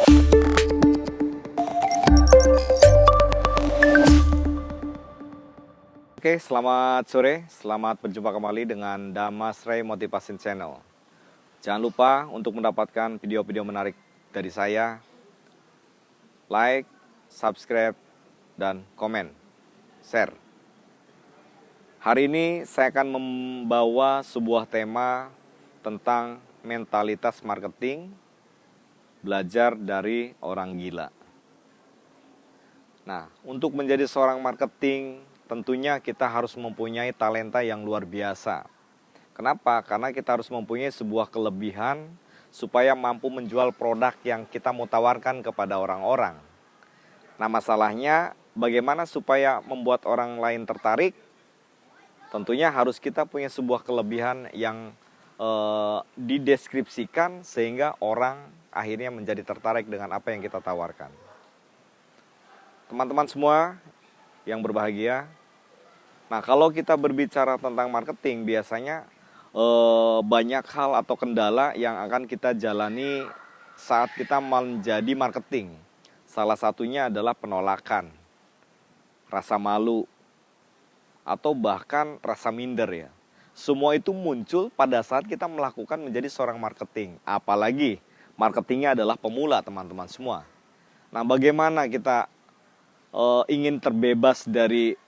Oke, selamat sore. Selamat berjumpa kembali dengan Damas Ray Motivation Channel. Jangan lupa untuk mendapatkan video-video menarik dari saya, like, subscribe, dan komen, share. Hari ini saya akan membawa sebuah tema tentang mentalitas marketing, belajar dari orang gila. Nah, untuk menjadi seorang marketing, tentunya kita harus mempunyai talenta yang luar biasa. Kenapa? Karena kita harus mempunyai sebuah kelebihan supaya mampu menjual produk yang kita mau tawarkan kepada orang-orang. Nah, masalahnya bagaimana supaya membuat orang lain tertarik? Tentunya harus kita punya sebuah kelebihan yang dideskripsikan sehingga orang akhirnya menjadi tertarik dengan apa yang kita tawarkan. Teman-teman semua yang berbahagia. Nah, kalau kita berbicara tentang marketing, biasanya banyak hal atau kendala yang akan kita jalani saat kita menjadi marketing. Salah satunya adalah penolakan, rasa malu, atau bahkan rasa minder ya. Semua itu muncul pada saat kita melakukan menjadi seorang marketing. Apalagi marketingnya adalah pemula, teman-teman semua. Nah, bagaimana kita ingin terbebas dari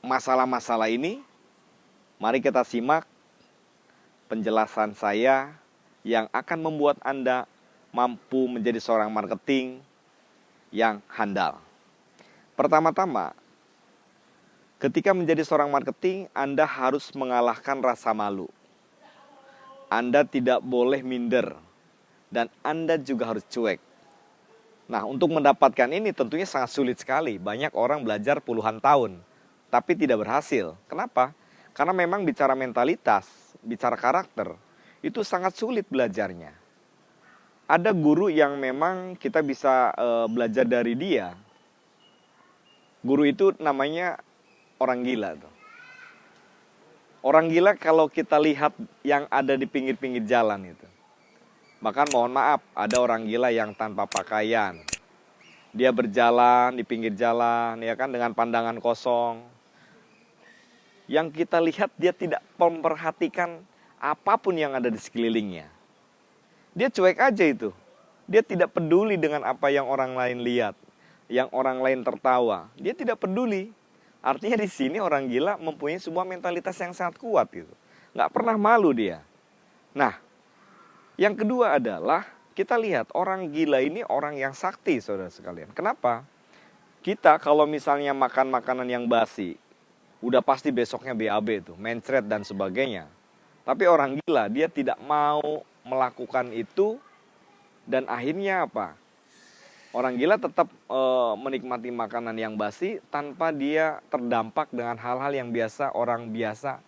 masalah-masalah ini? Mari kita simak penjelasan saya yang akan membuat Anda mampu menjadi seorang marketing yang handal. Pertama-tama, ketika menjadi seorang marketing, Anda harus mengalahkan rasa malu. Anda tidak boleh minder dan Anda juga harus cuek. Nah, untuk mendapatkan ini tentunya sangat sulit sekali. Banyak orang belajar puluhan tahun, tapi tidak berhasil. Kenapa? Karena memang bicara mentalitas, bicara karakter, itu sangat sulit belajarnya. Ada guru yang memang kita bisa belajar dari dia. Guru itu namanya orang gila tuh. Orang gila kalau kita lihat yang ada di pinggir-pinggir jalan itu. Bahkan mohon maaf, ada orang gila yang tanpa pakaian. Dia berjalan di pinggir jalan, ya kan, dengan pandangan kosong. Yang kita lihat dia tidak memperhatikan apapun yang ada di sekelilingnya. Dia cuek aja itu. Dia tidak peduli dengan apa yang orang lain lihat, yang orang lain tertawa. Dia tidak peduli. Artinya di sini orang gila mempunyai sebuah mentalitas yang sangat kuat gitu. Nggak pernah malu dia. Nah, yang kedua adalah kita lihat orang gila ini orang yang sakti, saudara sekalian. Kenapa? Kita kalau misalnya makan makanan yang basi, udah pasti besoknya BAB tuh, mencret dan sebagainya. Tapi orang gila dia tidak mau melakukan itu dan akhirnya apa? Orang gila tetap menikmati makanan yang basi tanpa dia terdampak dengan hal-hal yang biasa orang biasa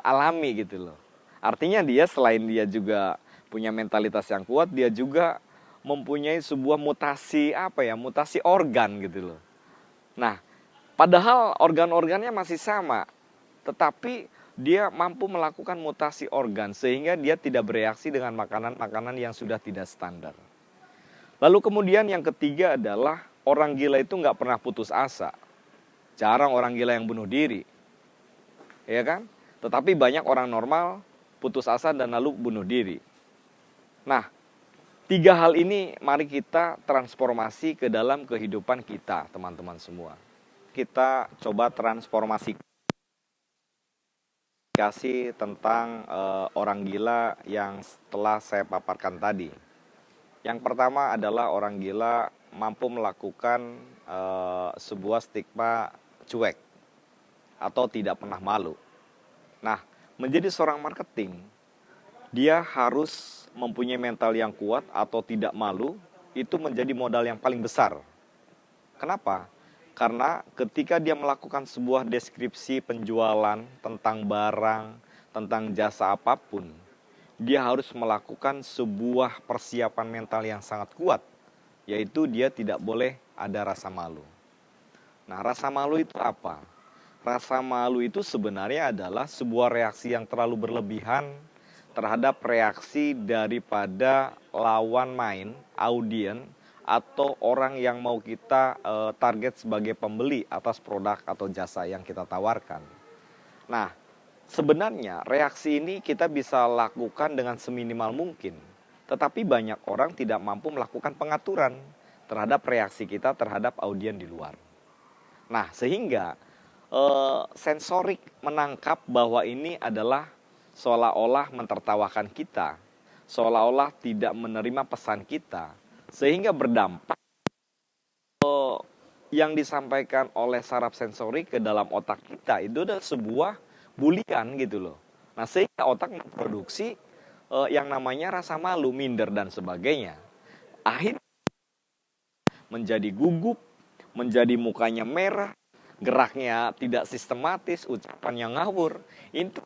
alami gitu loh. Artinya dia selain dia juga punya mentalitas yang kuat, dia juga mempunyai sebuah mutasi mutasi organ gitu loh. Nah, padahal organ-organnya masih sama, tetapi dia mampu melakukan mutasi organ sehingga dia tidak bereaksi dengan makanan-makanan yang sudah tidak standar. Lalu kemudian yang ketiga adalah orang gila itu nggak pernah putus asa. Jarang orang gila yang bunuh diri, ya kan? Tetapi banyak orang normal putus asa dan lalu bunuh diri. Nah, tiga hal ini mari kita transformasi ke dalam kehidupan kita, teman-teman semua. Kita coba transformasi tentang orang gila yang telah saya paparkan tadi. Yang pertama adalah orang gila mampu melakukan sebuah stigma cuek atau tidak pernah malu. Nah, menjadi seorang marketing, dia harus mempunyai mental yang kuat atau tidak malu, itu menjadi modal yang paling besar. Kenapa? Karena ketika dia melakukan sebuah deskripsi penjualan tentang barang, tentang jasa apapun, dia harus melakukan sebuah persiapan mental yang sangat kuat, yaitu dia tidak boleh ada rasa malu. Nah, rasa malu itu apa? Rasa malu itu sebenarnya adalah sebuah reaksi yang terlalu berlebihan terhadap reaksi daripada lawan main audien atau orang yang mau kita target sebagai pembeli atas produk atau jasa yang kita tawarkan. Nah, sebenarnya reaksi ini kita bisa lakukan dengan seminimal mungkin, tetapi banyak orang tidak mampu melakukan pengaturan terhadap reaksi kita terhadap audien di luar. Nah, sehingga sensorik menangkap bahwa ini adalah seolah-olah mentertawakan kita, seolah-olah tidak menerima pesan kita, sehingga berdampak yang disampaikan oleh saraf sensorik ke dalam otak kita itu adalah sebuah bulian gitu loh. Nah, sehingga otak memproduksi yang namanya rasa malu, minder dan sebagainya. Akhirnya menjadi gugup, menjadi mukanya merah, geraknya tidak sistematis, ucapannya ngawur. Itu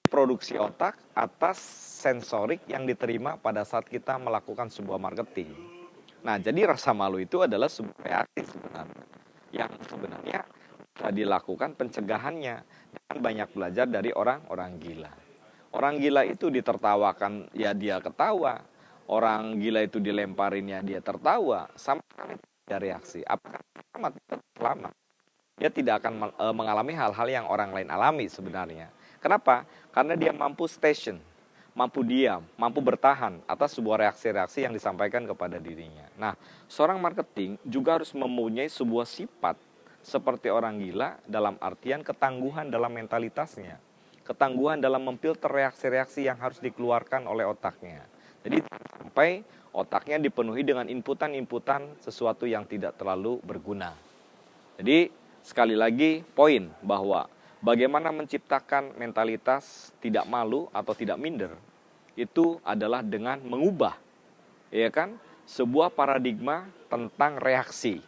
produksi otak atas sensorik yang diterima pada saat kita melakukan sebuah marketing. Nah, jadi rasa malu itu adalah sebuah reaksi sebenarnya yang sebenarnya bisa dilakukan pencegahannya dengan banyak belajar dari orang-orang gila. Orang gila itu ditertawakan, ya dia ketawa. Orang gila itu dilemparinnya dia tertawa. Sama sekali tidak ada reaksi. Apakah selamat? Dia tidak akan mengalami hal-hal yang orang lain alami sebenarnya. Kenapa? Karena dia mampu station, mampu diam, mampu bertahan atas sebuah reaksi-reaksi yang disampaikan kepada dirinya. Nah, seorang marketing juga harus mempunyai sebuah sifat seperti orang gila dalam artian ketangguhan dalam mentalitasnya. Ketangguhan dalam memfilter reaksi-reaksi yang harus dikeluarkan oleh otaknya. Jadi sampai otaknya dipenuhi dengan inputan-inputan sesuatu yang tidak terlalu berguna. Jadi sekali lagi poin bahwa bagaimana menciptakan mentalitas tidak malu atau tidak minder itu adalah dengan mengubah, ya kan, sebuah paradigma tentang reaksi.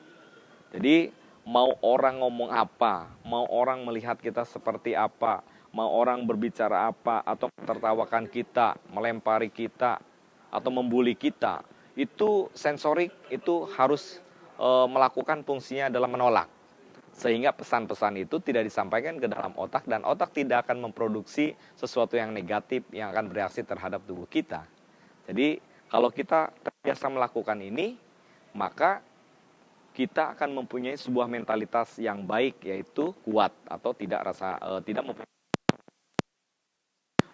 Jadi mau orang ngomong apa, mau orang melihat kita seperti apa, mau orang berbicara apa atau menertawakan kita, melempari kita atau membuli kita, itu sensorik itu harus melakukan fungsinya adalah menolak. Sehingga pesan-pesan itu tidak disampaikan ke dalam otak dan otak tidak akan memproduksi sesuatu yang negatif yang akan bereaksi terhadap tubuh kita. Jadi kalau kita terbiasa melakukan ini, maka kita akan mempunyai sebuah mentalitas yang baik, yaitu kuat atau tidak mempunyai.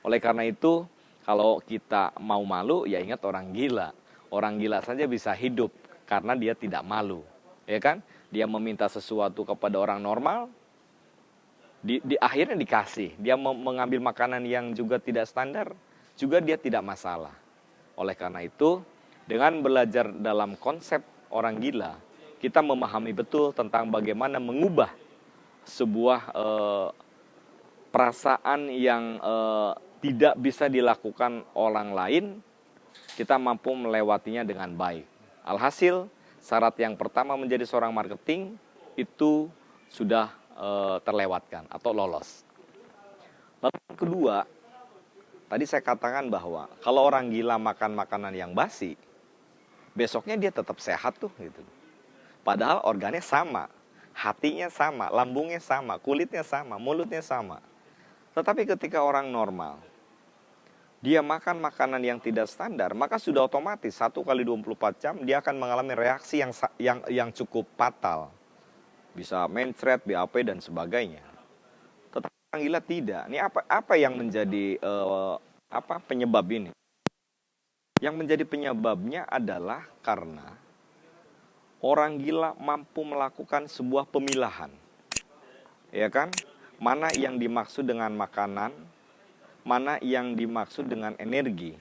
Oleh karena itu, kalau kita mau malu, ya ingat orang gila. Orang gila saja bisa hidup karena dia tidak malu, ya kan? Dia meminta sesuatu kepada orang normal, di akhirnya dikasih. Dia mengambil makanan yang juga tidak standar, juga dia tidak masalah. Oleh karena itu, dengan belajar dalam konsep orang gila, kita memahami betul tentang bagaimana mengubah sebuah perasaan yang tidak bisa dilakukan orang lain, kita mampu melewatinya dengan baik. Alhasil, syarat yang pertama menjadi seorang marketing itu sudah terlewatkan atau lolos. Lalu yang kedua, tadi saya katakan bahwa kalau orang gila makan makanan yang basi, besoknya dia tetap sehat tuh gitu. Padahal organnya sama, hatinya sama, lambungnya sama, kulitnya sama, mulutnya sama. Tetapi ketika orang normal, dia makan makanan yang tidak standar, maka sudah otomatis 1 kali 24 jam dia akan mengalami reaksi yang cukup fatal. Bisa mencret, BAP dan sebagainya. Tetapi orang gila tidak. Ini apa yang menjadi penyebab ini? Yang menjadi penyebabnya adalah karena orang gila mampu melakukan sebuah pemilahan. Ya kan? Mana yang dimaksud dengan makanan, mana yang dimaksud dengan energi.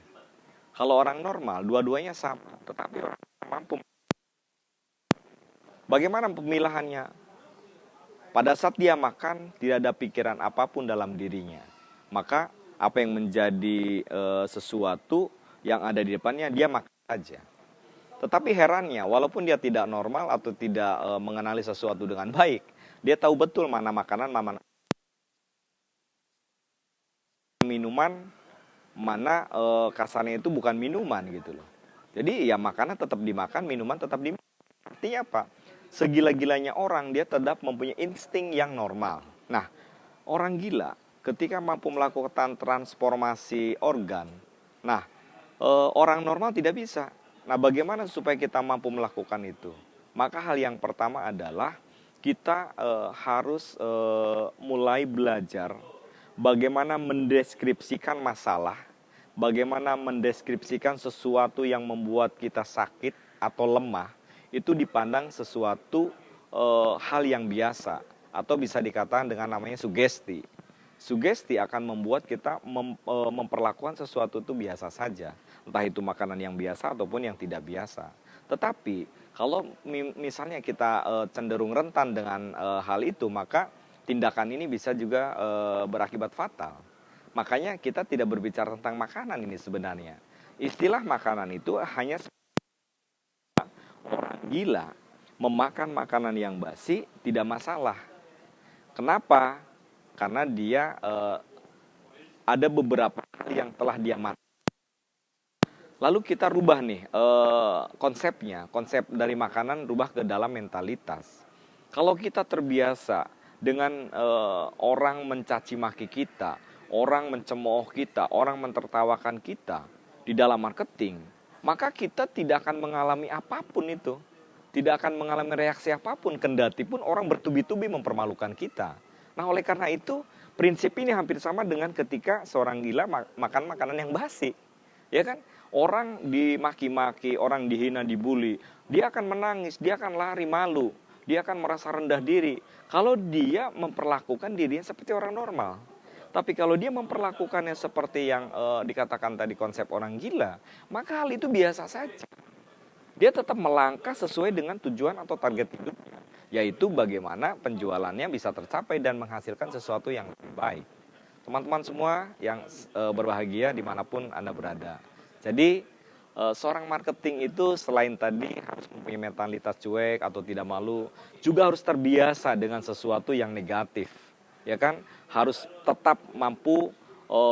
Kalau orang normal, dua-duanya sama, tetapi orang mampu. Bagaimana pemilahannya? Pada saat dia makan, tidak ada pikiran apapun dalam dirinya. Maka apa yang menjadi sesuatu yang ada di depannya, dia makan saja. Tetapi herannya, walaupun dia tidak normal atau tidak mengenali sesuatu dengan baik, dia tahu betul mana makanan, mana minuman, mana kasarnya itu bukan minuman gitu loh. Jadi ya makanan tetap dimakan, minuman tetap dimakan. Artinya apa? Segila-gilanya orang, dia tetap mempunyai insting yang normal. Nah, orang gila ketika mampu melakukan transformasi organ, nah orang normal tidak bisa. Nah, bagaimana supaya kita mampu melakukan itu? Maka hal yang pertama adalah kita harus mulai belajar bagaimana mendeskripsikan masalah, bagaimana mendeskripsikan sesuatu yang membuat kita sakit atau lemah, itu dipandang sesuatu hal yang biasa, atau bisa dikatakan dengan namanya sugesti. Sugesti akan membuat kita memperlakukan sesuatu itu biasa saja, entah itu makanan yang biasa ataupun yang tidak biasa. Tetapi kalau misalnya kita cenderung rentan dengan hal itu, maka tindakan ini bisa juga berakibat fatal. Makanya kita tidak berbicara tentang makanan ini sebenarnya. Istilah makanan itu hanya orang gila memakan makanan yang basi tidak masalah. Kenapa? Karena dia ada beberapa hal yang telah dia mati. Lalu kita rubah nih konsepnya, konsep dari makanan rubah ke dalam mentalitas. Kalau kita terbiasa dengan orang mencaci maki kita, orang mencemooh kita, orang mentertawakan kita di dalam marketing, maka kita tidak akan mengalami apapun itu. Tidak akan mengalami reaksi apapun, kendati pun orang bertubi-tubi mempermalukan kita. Nah, oleh karena itu, prinsip ini hampir sama dengan ketika seorang gila makan makanan yang basi. Ya kan? Orang dimaki-maki, orang dihina, dibully, dia akan menangis, dia akan lari malu, dia akan merasa rendah diri. Kalau dia memperlakukan dirinya seperti orang normal. Tapi kalau dia memperlakukannya seperti yang dikatakan tadi konsep orang gila, maka hal itu biasa saja. Dia tetap melangkah sesuai dengan tujuan atau target hidupnya, yaitu bagaimana penjualannya bisa tercapai dan menghasilkan sesuatu yang lebih baik. Teman-teman semua yang berbahagia dimanapun Anda berada. Jadi seorang marketing itu selain tadi harus mempunyai mentalitas cuek atau tidak malu, juga harus terbiasa dengan sesuatu yang negatif. Ya kan? Harus tetap mampu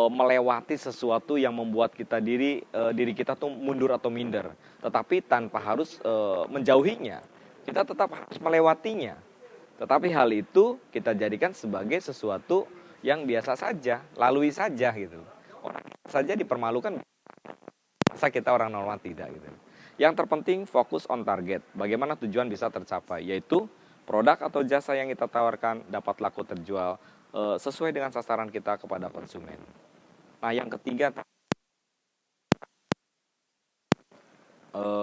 melewati sesuatu yang membuat kita diri kita tuh mundur atau minder, tetapi tanpa harus menjauhinya. Kita tetap harus melewatinya, tetapi hal itu kita jadikan sebagai sesuatu yang biasa saja, lalui saja gitu. Orang saja dipermalukan, masa kita orang normal tidak gitu. Yang terpenting fokus on target, bagaimana tujuan bisa tercapai, yaitu produk atau jasa yang kita tawarkan dapat laku terjual sesuai dengan sasaran kita kepada konsumen. Nah, yang ketiga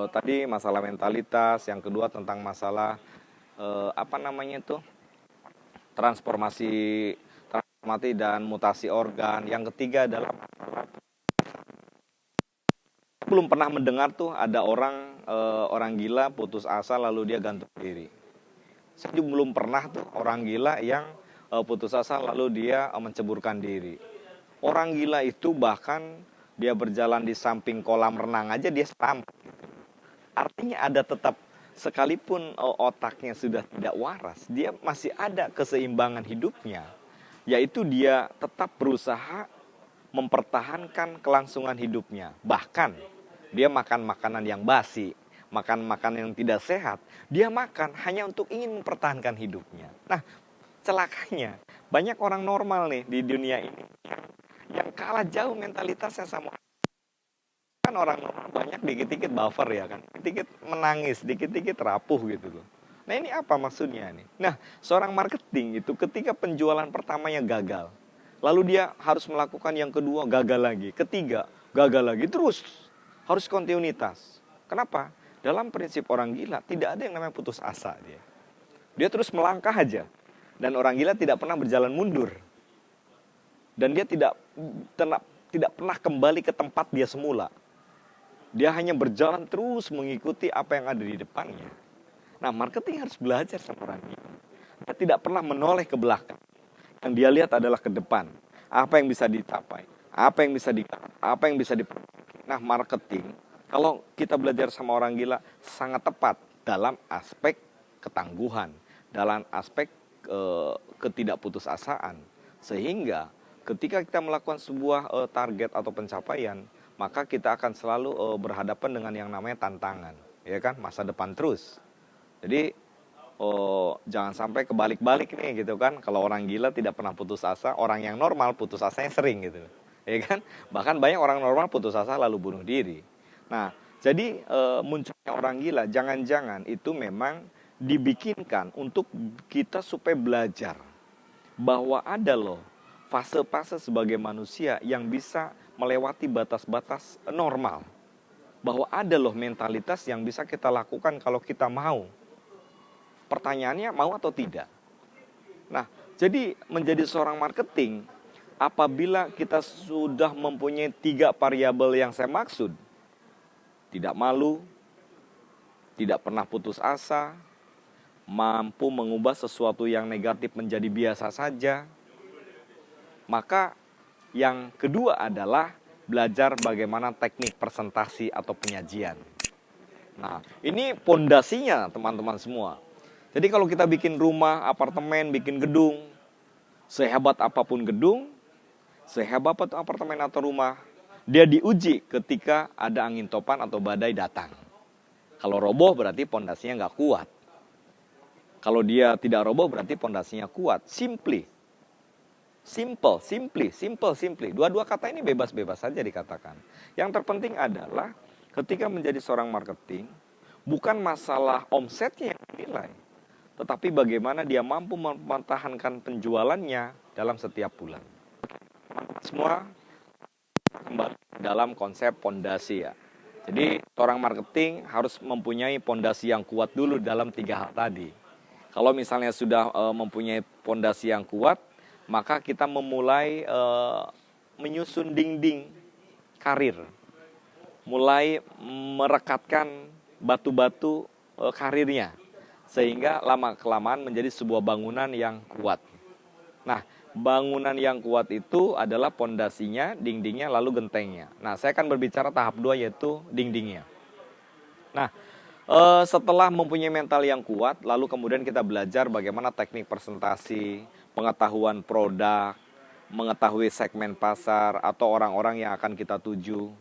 tadi masalah mentalitas, yang kedua tentang masalah transformasi dan mutasi organ, yang ketiga adalah belum pernah mendengar tuh ada orang gila putus asa lalu dia gantung diri. Saya juga belum pernah tuh orang gila yang putus asa lalu dia menceburkan diri. Orang gila itu bahkan dia berjalan di samping kolam renang aja dia selamat. Artinya ada tetap, sekalipun otaknya sudah tidak waras, dia masih ada keseimbangan hidupnya, yaitu dia tetap berusaha mempertahankan kelangsungan hidupnya. Bahkan dia makan makanan yang basi, makan makanan yang tidak sehat, dia makan hanya untuk ingin mempertahankan hidupnya. Nah, celakanya banyak orang normal nih di dunia ini yang kalah jauh mentalitasnya sama kan orang normal. Banyak dikit-dikit buffer ya kan, dikit-dikit menangis, dikit-dikit rapuh gitu loh. Nah, ini apa maksudnya nih? Nah, seorang marketing itu ketika penjualan pertamanya gagal, lalu dia harus melakukan yang kedua, gagal lagi, ketiga gagal lagi, terus harus kontinuitas. Kenapa? Dalam prinsip orang gila tidak ada yang namanya putus asa. Dia terus melangkah aja. Dan orang gila tidak pernah berjalan mundur. Dan dia tidak pernah kembali ke tempat dia semula. Dia hanya berjalan terus mengikuti apa yang ada di depannya. Nah, marketing harus belajar sama orang gila. Dia tidak pernah menoleh ke belakang. Yang dia lihat adalah ke depan. Apa yang bisa dicapai, apa yang bisa diperbaiki. Nah, marketing kalau kita belajar sama orang gila sangat tepat dalam aspek ketangguhan, dalam aspek ketidakputusasaan, sehingga ketika kita melakukan sebuah target atau pencapaian, maka kita akan selalu berhadapan dengan yang namanya tantangan, ya kan, masa depan terus. Jadi jangan sampai kebalik-balik nih gitu kan. Kalau orang gila tidak pernah putus asa, orang yang normal putus asanya sering gitu, ya kan. Bahkan banyak orang normal putus asa lalu bunuh diri. Nah, Jadi munculnya orang gila, jangan-jangan itu memang dibikinkan untuk kita supaya belajar bahwa ada loh fase-fase sebagai manusia yang bisa melewati batas-batas normal. Bahwa ada loh mentalitas yang bisa kita lakukan kalau kita mau. Pertanyaannya mau atau tidak? Nah, jadi menjadi seorang marketing, apabila kita sudah mempunyai 3 variabel yang saya maksud, tidak malu, tidak pernah putus asa, mampu mengubah sesuatu yang negatif menjadi biasa saja, maka yang kedua adalah belajar bagaimana teknik presentasi atau penyajian. Nah, ini pondasinya teman-teman semua. Jadi kalau kita bikin rumah, apartemen, bikin gedung, sehebat apapun gedung, sehebat apapun apartemen atau rumah, dia diuji ketika ada angin topan atau badai datang. Kalau roboh berarti pondasinya nggak kuat. Kalau dia tidak roboh berarti pondasinya kuat. Simply. Dua-dua kata ini bebas-bebas saja dikatakan. Yang terpenting adalah ketika menjadi seorang marketing, bukan masalah omsetnya yang dinilai, tetapi bagaimana dia mampu mempertahankan penjualannya dalam setiap bulan. Semua kembali dalam konsep pondasi ya. Jadi seorang marketing harus mempunyai pondasi yang kuat dulu dalam 3 hal tadi. Kalau misalnya sudah mempunyai pondasi yang kuat, maka kita memulai menyusun dinding karir, mulai merekatkan batu-batu karirnya, sehingga lama-kelamaan menjadi sebuah bangunan yang kuat. Nah, bangunan yang kuat itu adalah pondasinya, dindingnya, lalu gentengnya. Nah, saya akan berbicara tahap 2 yaitu dindingnya. Nah, setelah mempunyai mental yang kuat, lalu kemudian kita belajar bagaimana teknik presentasi, pengetahuan produk, mengetahui segmen pasar atau orang-orang yang akan kita tuju.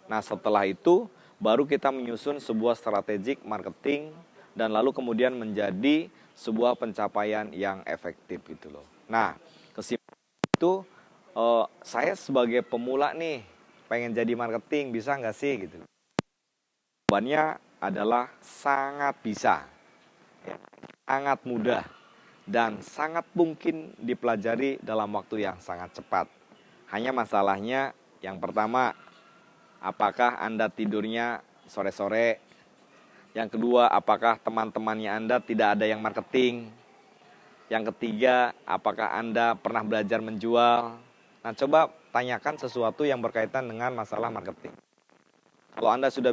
Nah, setelah itu baru kita menyusun sebuah strategik marketing dan lalu kemudian menjadi sebuah pencapaian yang efektif gitu loh. Nah, kesimpulan itu saya sebagai pemula nih pengen jadi marketing bisa nggak sih gitu. Jawabannya adalah sangat bisa, ya, sangat mudah, dan sangat mungkin dipelajari dalam waktu yang sangat cepat. Hanya masalahnya yang pertama, apakah Anda tidurnya sore-sore? Yang kedua, apakah teman-temannya Anda tidak ada yang marketing? Yang ketiga, apakah Anda pernah belajar menjual? Nah, coba tanyakan sesuatu yang berkaitan dengan masalah marketing. Kalau Anda sudah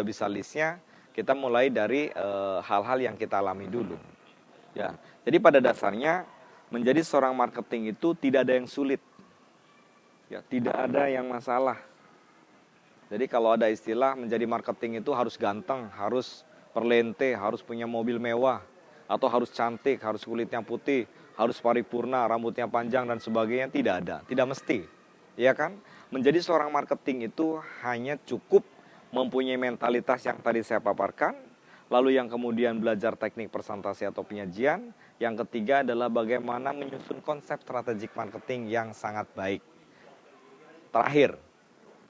bisa listnya, kita mulai dari hal-hal yang kita alami dulu. Ya, jadi pada dasarnya menjadi seorang marketing itu tidak ada yang sulit. Ya, tidak ada yang masalah. Jadi kalau ada istilah menjadi marketing itu harus ganteng, harus perlente, harus punya mobil mewah, atau harus cantik, harus kulitnya putih, harus paripurna, rambutnya panjang dan sebagainya, tidak ada, tidak mesti. Ya kan? Menjadi seorang marketing itu hanya cukup mempunyai mentalitas yang tadi saya paparkan, lalu yang kemudian belajar teknik presentasi atau penyajian, yang ketiga adalah bagaimana menyusun konsep strategik marketing yang sangat baik.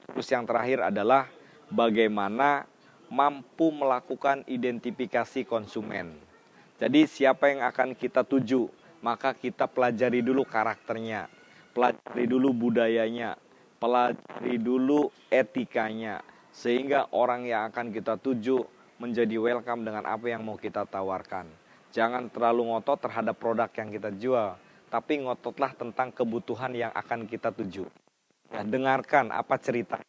Terus yang terakhir adalah bagaimana mampu melakukan identifikasi konsumen. Jadi siapa yang akan kita tuju, maka kita pelajari dulu karakternya, pelajari dulu budayanya, pelajari dulu etikanya, sehingga orang yang akan kita tuju menjadi welcome dengan apa yang mau kita tawarkan. Jangan terlalu ngotot terhadap produk yang kita jual, tapi ngototlah tentang kebutuhan yang akan kita tuju. Ya, dengarkan apa cerita,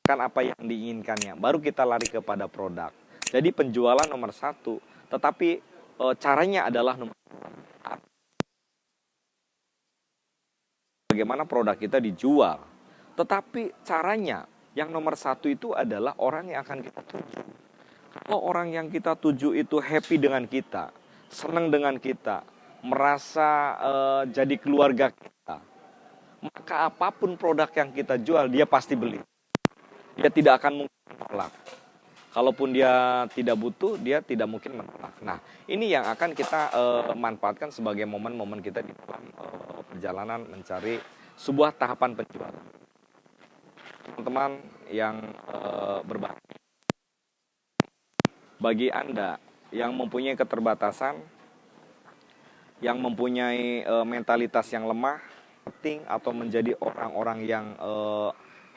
kan apa yang diinginkannya, baru kita lari kepada produk. Jadi penjualan nomor 1, tetapi caranya adalah nomor 2. Bagaimana produk kita dijual, tetapi caranya yang nomor 1 itu adalah orang yang akan kita tuju. Kalau orang yang kita tuju itu happy dengan kita, senang dengan kita, merasa jadi keluarga kita, maka apapun produk yang kita jual dia pasti beli. Dia tidak akan mungkin menolak. Kalaupun dia tidak butuh, dia tidak mungkin menolak. Nah, ini yang akan kita manfaatkan sebagai momen-momen kita di dalam perjalanan mencari sebuah tahapan penjualan. teman-teman yang berbahagia, bagi Anda yang mempunyai keterbatasan, yang mempunyai mentalitas yang lemah, penting atau menjadi orang-orang yang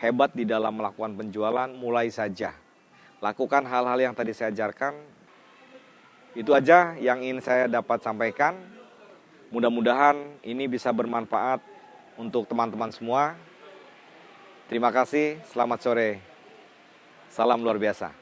hebat di dalam melakukan penjualan, mulai saja. Lakukan hal-hal yang tadi saya ajarkan. Itu aja yang ingin saya dapat sampaikan. Mudah-mudahan ini bisa bermanfaat untuk teman-teman semua. Terima kasih, selamat sore. Salam luar biasa.